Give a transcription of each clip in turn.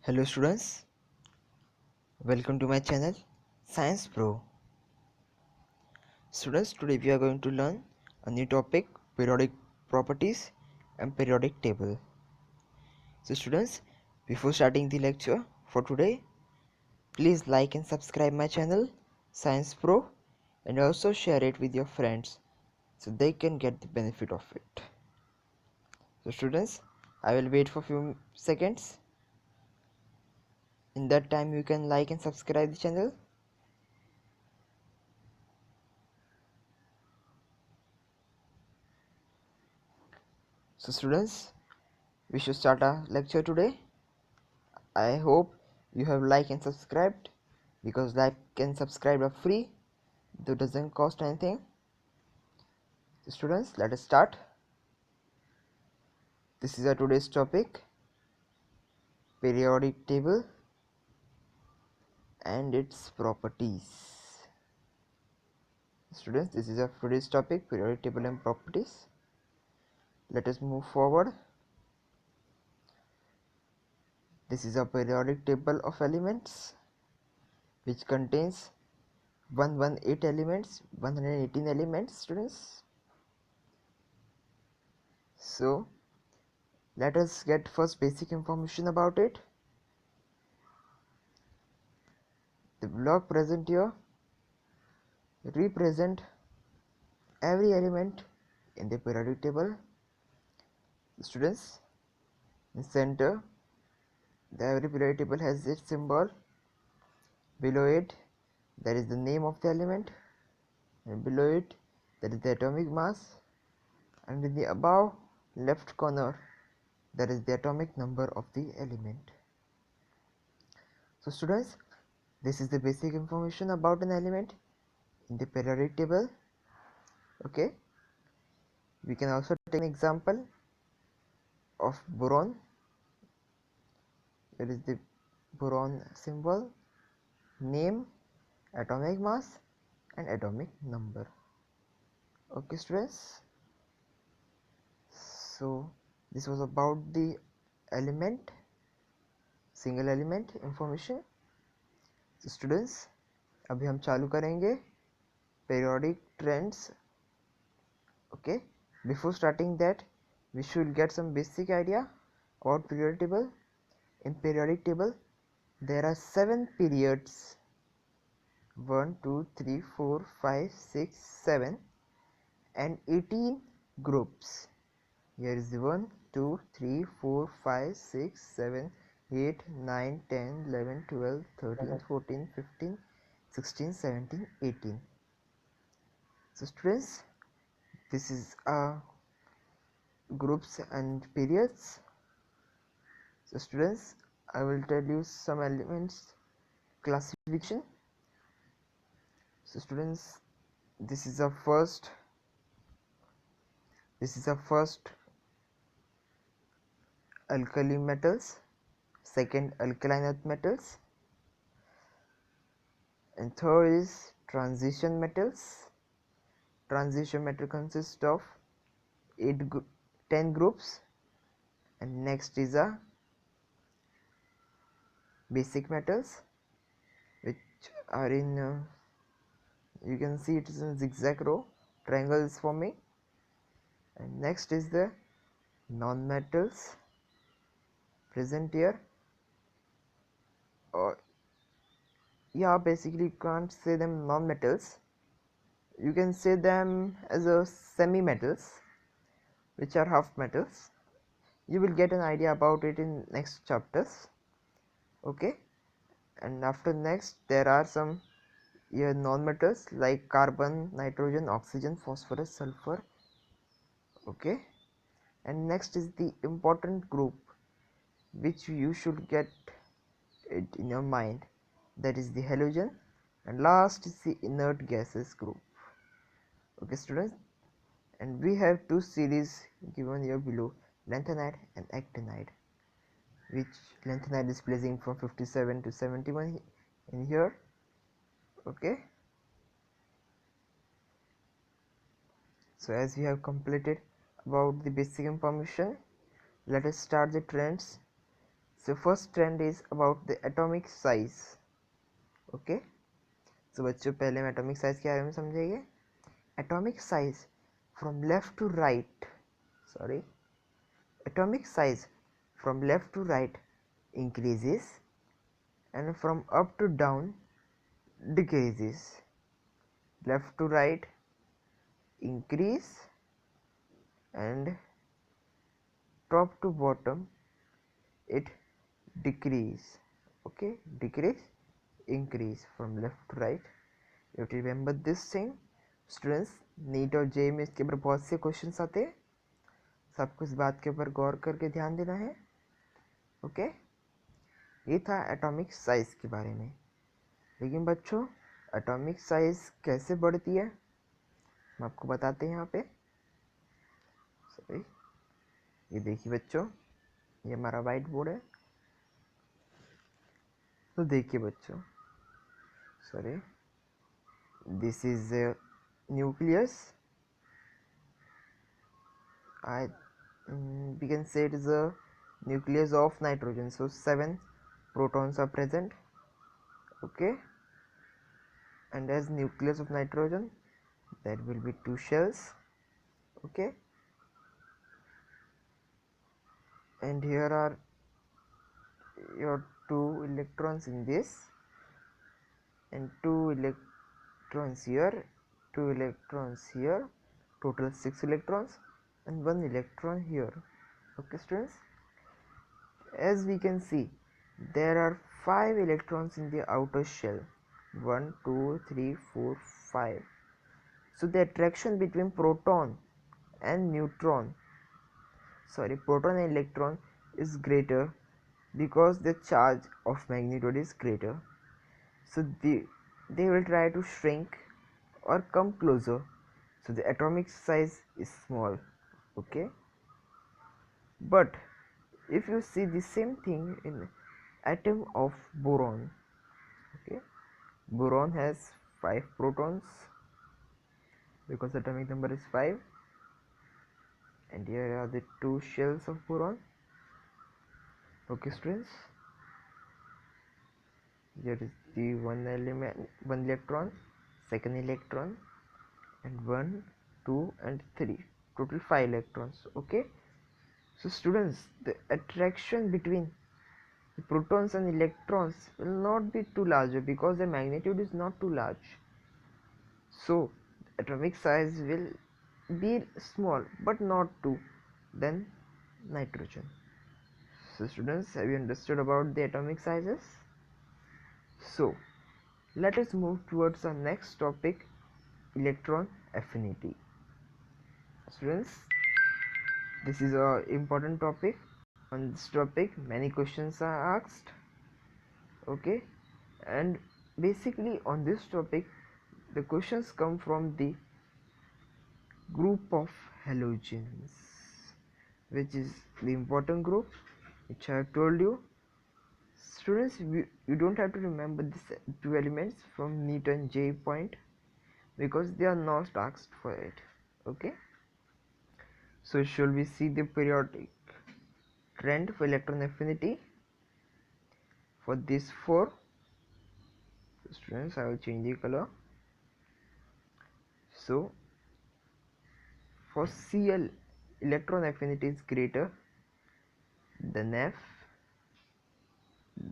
Hello students, welcome to my channel Science Pro. Students, today we are going to learn a new topic, periodic properties and periodic table. So students, before starting the lecture for today, please like and subscribe my channel Science Pro and also share it with your friends so they can get the benefit of it. So students, I will wait for few seconds. In that time you can like and subscribe the channel. So students, we should start our lecture today. I hope you have liked and subscribed, because like and subscribe are free, though doesn't cost anything. So students, let us start. This is our today's topic, periodic table and its properties. Students, this is our today's topic, periodic table and properties. Let us move forward. This is a periodic table of elements which contains 118 elements, 118 elements, students. So let us get first basic information about it. The block present here represent every element in the periodic table. Students, in center, the every periodic table has its symbol. Below it, there is the name of the element, and below it, there is the atomic mass, and in the above left corner, there is the atomic number of the element. So students, this is the basic information about an element in the periodic table. Okay, we can also take an example of boron. Here is the boron symbol, name, atomic mass and atomic number. Okay students, so this was about the element, single element information. So students, अभी हम चालू करेंगे periodic trends. Okay, before starting that, we should get some basic idea about periodic table. In periodic table, there are 7 periods, 1 2 3 4 5 6 7 and 18 groups. Here is the 1 2 3 4 5 6 7 8 9 10 11 12 13 14 15 16 17 18. So students, this is groups and periods. So students, I will tell you some elements classification. So students, this is our first alkali metals, second alkaline earth metals, and third is transition metals. Transition metal consists of 10 groups, and next is a basic metals, which are in you can see it is in zigzag row, triangle is forming, and next is the non-metals present here, or yeah, basically you can't say them non-metals, you can say them as a semi-metals, which are half metals. You will get an idea about it in next chapters. Okay, and after next there are some non-metals like carbon, nitrogen, oxygen, phosphorus, sulfur. Okay, and next is the important group which you should get it in your mind, that is the halogen, and last is the inert gases group. Okay students, and we have two series given here below, lanthanide and actinide, which lanthanide is placing from 57 to 71 in here. Okay, so as we have completed about the basic information, let us start the trends So first trend is about the atomic size. Okay, so बच्चों पहले हम atomic size के बारे में समझेंगे. Atomic size from left to right, sorry, atomic size from left to right increases and from up to down decreases. Left to right increase and top to bottom it decrease. Okay, decrease, increase from left to right. You have to remember this thing. Students NEET और जे में इसके ऊपर बहुत से questions आते हैं, सबको इस बात के ऊपर गौर करके ध्यान देना है. ओके, ये था एटॉमिक साइज के बारे में. लेकिन बच्चों एटॉमिक साइज कैसे बढ़ती है हम आपको बताते हैं यहाँ पे. सॉरी, ये देखिए बच्चों, ये हमारा वाइट बोर्ड है. तो देखिए बच्चों, sorry, this is nucleus. We can say it is a nucleus of nitrogen. So 7 protons are present. Okay, and as nucleus of nitrogen there will be 2 shells. Okay, and here are your 2 electrons in this, and 2 electrons here, 2 electrons here, total 6 electrons, and 1 electron here. Okay students, as we can see there are 5 electrons in the outer shell. 1 2 3 4 5. So the attraction between proton and proton and electron is greater because the charge of magnitude is greater. So they will try to shrink or come closer, so the atomic size is small. Okay, but if you see the same thing in atom of boron. Okay, boron has 5 protons because atomic number is 5, and here are the 2 shells of boron. Okay students, here is the one electron, second electron, and 1 2 and 3, total 5 electrons. Okay, so students, the attraction between the protons and electrons will not be too large because the magnitude is not too large. So atomic size will be small but not too than nitrogen. So students, have you understood about the atomic sizes? So let us move towards our next topic, electron affinity. Students, this is a important topic. On this topic many questions are asked. Okay, and basically on this topic the questions come from the group of halogens, which is the important group which I have told you. Students, you don't have to remember these 2 elements from NEET and JEE point because they are not asked for it. Okay, so shall we see the periodic trend for electron affinity for these 4? So students, I will change the color. So for Cl, electron affinity is greater than F,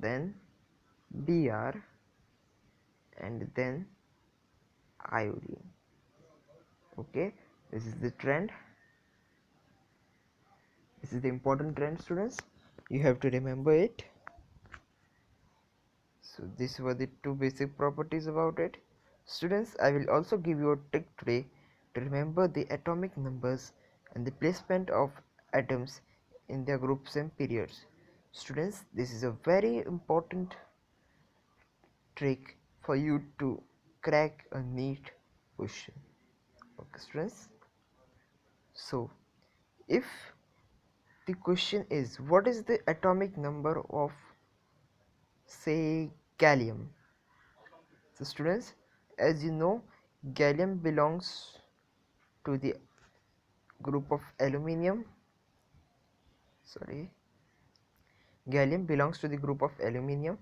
then Br, and then iodine. Okay, this is the trend. This is the important trend, students. You have to remember it. So these were the 2 basic properties about it. Students, I will also give you a trick today to remember the atomic numbers and the placement of atoms in their groups and periods. Students, this is a very important trick for you to crack a NEET question. Okay students, so if the question is what is the atomic number of, say, gallium? So students, as you know, gallium belongs to the group of aluminium. Sorry, Gallium belongs to the group of aluminium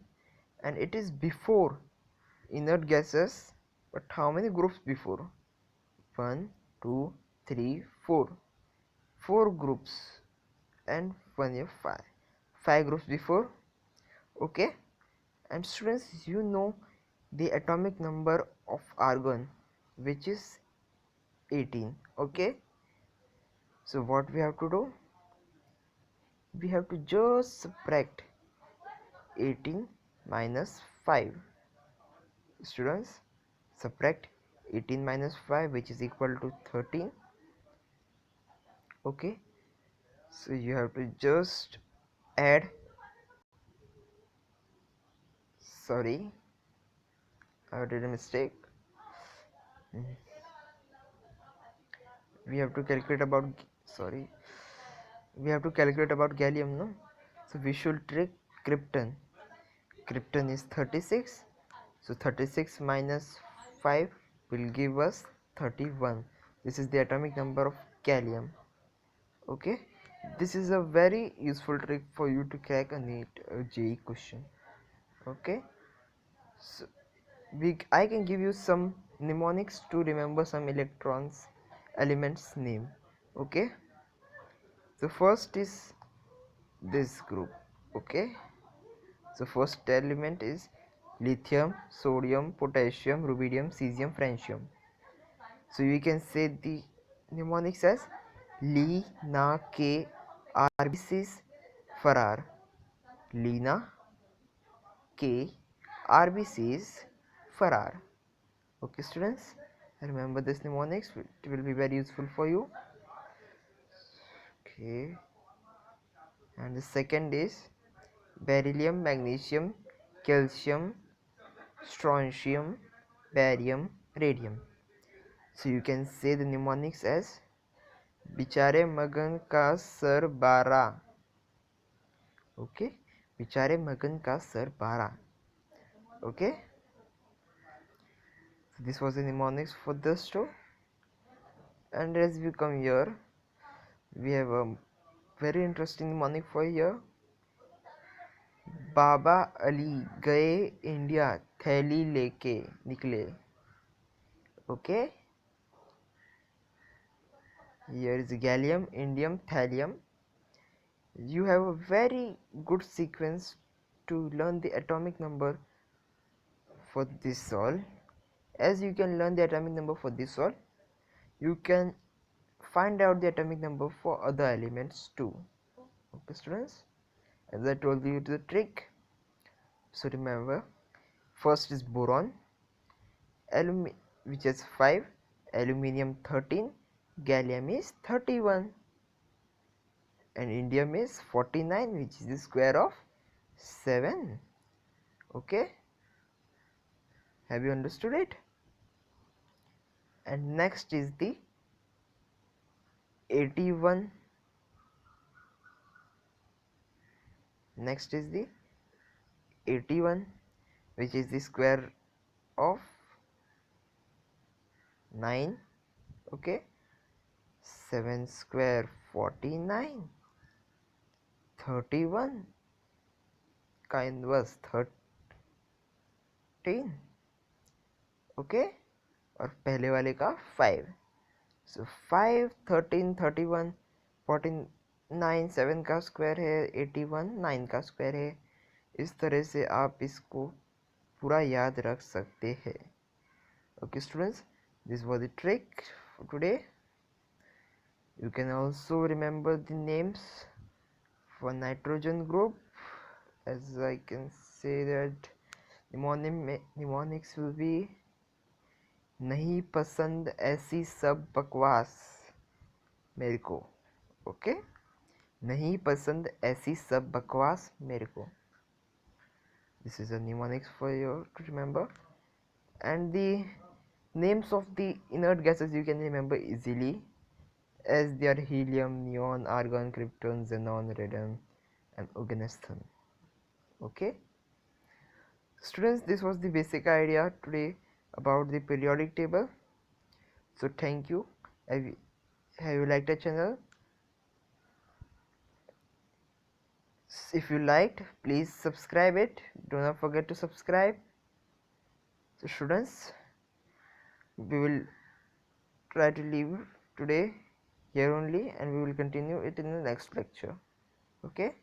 and it is before inert gases. But how many groups before? 1, 2, 3, 4. 4 groups and 1 here 5. 5 groups before. Okay. And students, you know the atomic number of argon, which is 18. Okay. So what we have to do? We have to just subtract 18 minus 5. Students, subtract 18 minus 5, which is equal to 13. Okay, so you have to just add, sorry, I did a mistake. We have to calculate about, sorry, we have to calculate about gallium, no? So we should take krypton. Krypton is 36, so 36 minus 5 will give us 31. This is the atomic number of gallium. Okay, this is a very useful trick for you to crack a NEET JEE question. Okay, so I can give you some mnemonics to remember some electrons elements name. Okay, so first is this group. Okay, so first element is lithium, sodium, potassium, rubidium, cesium, francium. So you can say the mnemonics as Li, Na, K, RBCs, Farrar. Lina, K, RBCs, Farrar. Okay, students, remember this mnemonics. It will be very useful for you. Okay, and the second is beryllium, magnesium, calcium, strontium, barium, radium. So you can say the mnemonics as बिचारे मगन का sir 12. Okay, बिचारे मगन का sir 12. Okay, so this was the mnemonics for this too. And as we come here, we have a very interesting mnemonic for here. बाबा अली गए India थैली लेके निकले. Okay, here is gallium, indium, thallium. You have a very good sequence to learn the atomic number for this all. As you can learn the atomic number for this all, you can find out the atomic number for other elements too. Okay, students, as I told you the trick. So remember, first is boron, which is 5, aluminium 13, gallium is 31, and indium is 49, which is the square of 7. Okay, have you understood it? And next is the 81. Next is the 81, which is the square of 9. Okay, 7 square 49, 31 का inverse 13. Okay, और पहले वाले का 5. So 5, 13, 31, 49, 7 का square है 81, 9 का square है. इस तरह से आप इसको पूरा याद रख सकते हैं. Okay, students, this was the trick for today. You can also remember the names for nitrogen group, as I can say that mnemonics will be नहीं पसंद ऐसी सब बकवास मेरे को. ओके, नहीं पसंद ऐसी सब बकवास मेरे को. This is a mnemonics for you to remember. And the names of the inert gases you can remember easily, as they are helium, neon, argon, krypton, xenon, radon, and oganesson. Okay, students, this was the basic idea today about the periodic table. So thank you. Have you liked the channel? if you liked, please subscribe it. Do not forget to subscribe. So students, we will try to leave today here only, and we will continue it in the next lecture. Okay.